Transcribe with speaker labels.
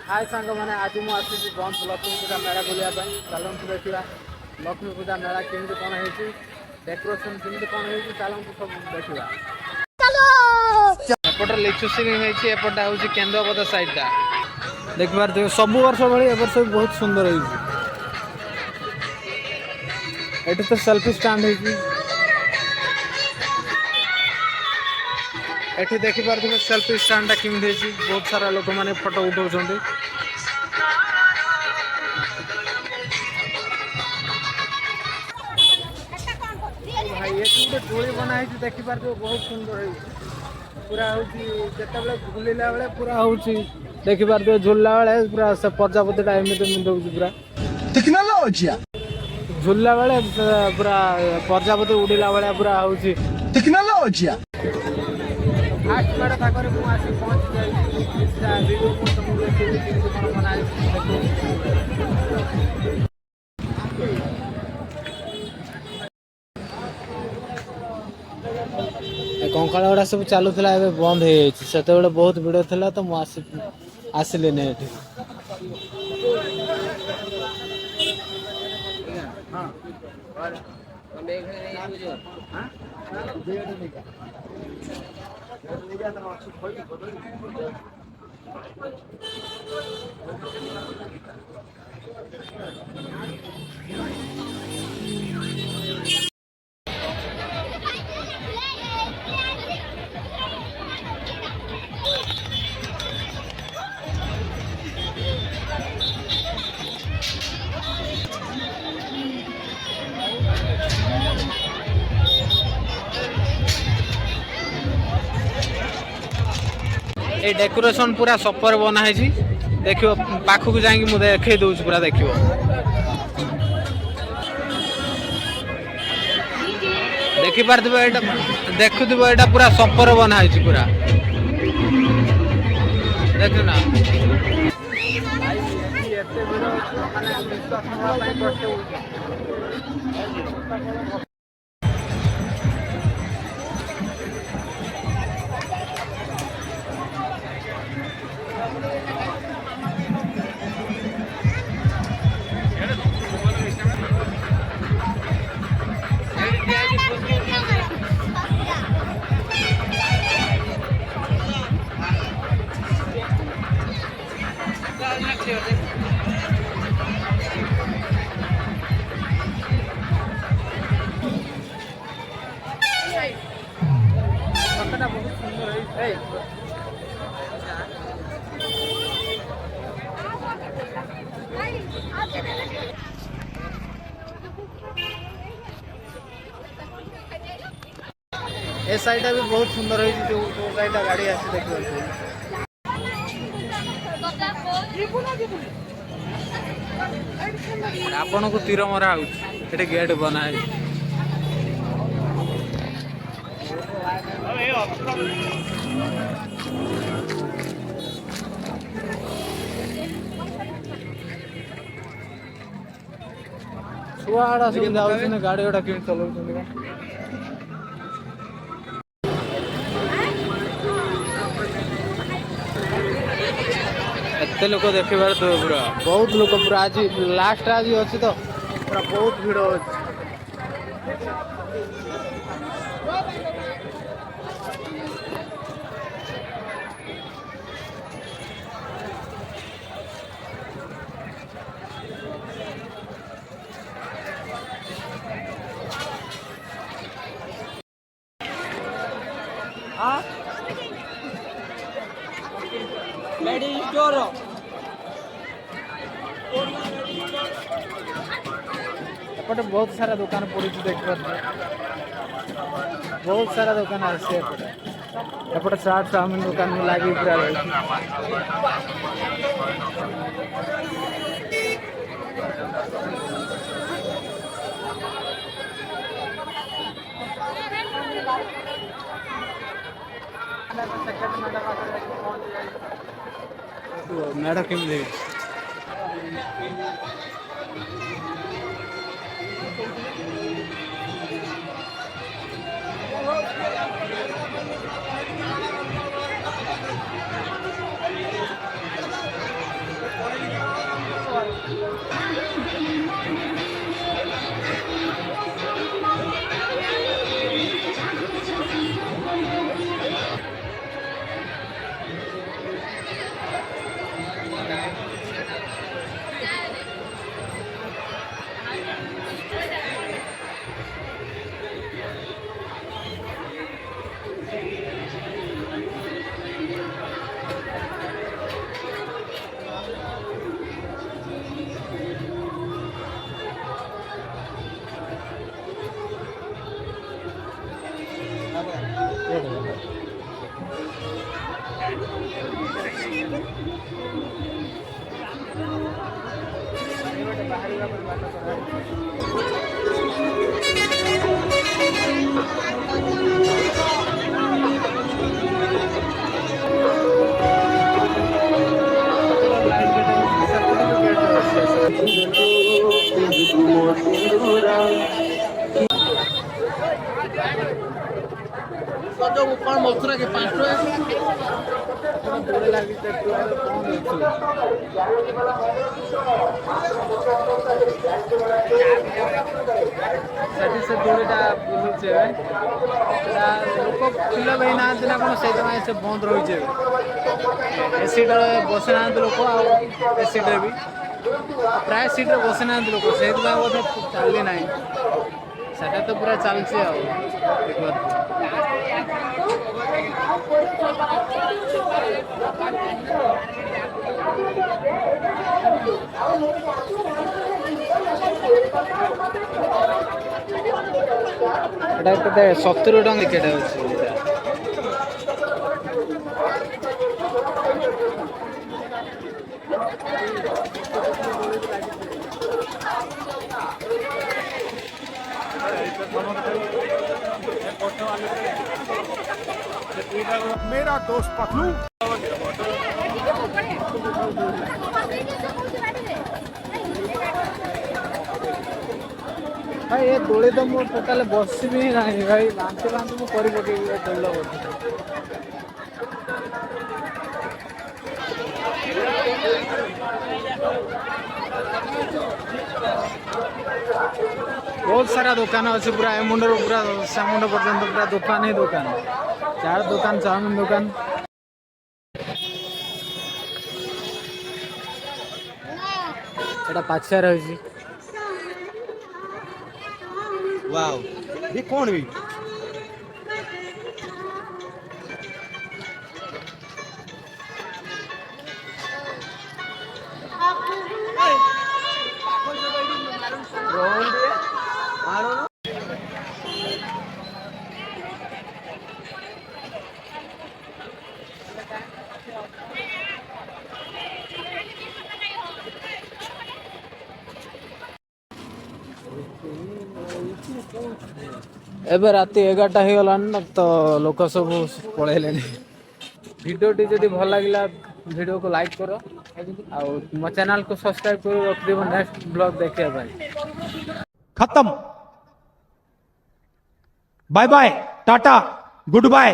Speaker 1: हाय सांग मैंने आज मुझे आसी बंद लक्ष्मी पूजा मेला बुलाया चलतु देखा लक्ष्मी पूजा मेला केमी कौन है डेकोरेशन केमी कौन है चलतु सब देखा एपटे लिचु सिंह एपटे हूँ केन्द्रापदा साइडटा देख पारे सब वर्ष भाई वर्ष बहुत सुंदर ये तो सेल्फी स्टैंड है एठी देखि पारे सेल्फी स्टैंड केमी बहुत सारा लोक मैंने फोटो उठाऊ भाई ये गोटे डोली बनाई देखी पार बहुत सुंदर है पूरा हूँ जिते झुलला बेले पूरा हूँ देखी पार झुलला बेले पूरा से प्रजापति टाइम मुंडे पूरा टेक्नोलॉजी झुलला बेले पूरा प्रजापति उड़ीला बेले पूरा हूँ टेक्नोलॉजी फास्ट बार पाखरे मुझे आसी पहुँच गई कंकाल गुड़ा सब चलुला बंद हो जाए बहुत भिड़ था तो मुझे आसिले नहीं ये डेकोरेशन पूरा सपर बना है देखो पाखक जाकि मुझे देखे दूसरी पूरा देखो देखी पार्थिव देखुव यहाँ पूरा सपर बना है पूरा देख ना ए साइड भी बहुत सुंदर है जो साइड गाड़ी आसी देख आपण को तीर मरा ये गेट बना है छुआड़ा सब जाऊँ गाड़ी गुड़ा कि चलाऊ एत लोक देख तो पूरा बहुत लोग पूरा आज लास्ट आज अच्छी तो पूरा बहुत भीड़ अच्छी एपटे बहुत सारा दुकान पड़ी देख बहुत सारा दुकान एपटे चाट चाउमिन दुकान में लगी पूरा मेढ़ केमी ଚାଲିବା ପାଇଁ ବାଟ କରାଯାଇଛି। ଲାଇଟ୍ ଗେଟ୍ ଅଛି, ସେପଟେ ବି ଗେଟ୍ ଅଛି। ଯୋଉ କଣ ମଥୁରା କି 5 ଟଙ୍କା ଦୋଳି ଲାଗିଛି ଦେଖିଲା ବେଳେ କଣ ଦେଖିଲା ସେଠି ସେ ଦୋଳିଟା ବୁଲୁଛି ଏବେ ସେଟା ଲୋକ ଫିଲଅପ୍ ହେଇନାହାନ୍ତି ନା କଣ ସେଇଥିପାଇଁ ସେ ବନ୍ଦ ରହିଛି ଏବେ ଏସିଟ୍ରେ ବସିନାହାନ୍ତି ଲୋକ ଆଉ ଏସିଟ୍ରେ ବି ପ୍ରାୟ ସିଟ୍ରେ ବସିନାହାନ୍ତି ଲୋକ ସେଇଥିପାଇଁ ବୋଧେ ଚାଲି ନାହିଁ ସେଟା ତ ପୁରା ଚାଲିଛି ଆଉ ଏଟା କେତେ 70 ଟଙ୍କା ଟିକେଟ୍ ଅଛି ଏଇଟା
Speaker 2: मेरा दोस्त पतलू
Speaker 1: भाई ये दौड़े तो मुझे टोटाल बस भी नहीं भाई बांधते बांधते मुझे कर पकेबी दौड़ बहुत सारा दुकान अच्छे पूरा ए मुंड पूरा से मुंड पर्यंत पूरा दुकान ही दुकान चार दुकान चाउमिन दुकान एटा पाछिया रही
Speaker 2: वाओ ये कौन भी
Speaker 1: एबे राति 11टा हो गलान ना तो लोक सब पळेले वीडियोटी जदि भल लागिला वीडियो को लाइक करो और मो चैनल को सब्सक्राइब करो रख देबो नेक्स्ट ब्लॉग देखिया भाई
Speaker 2: खत्म bye bye tata good bye.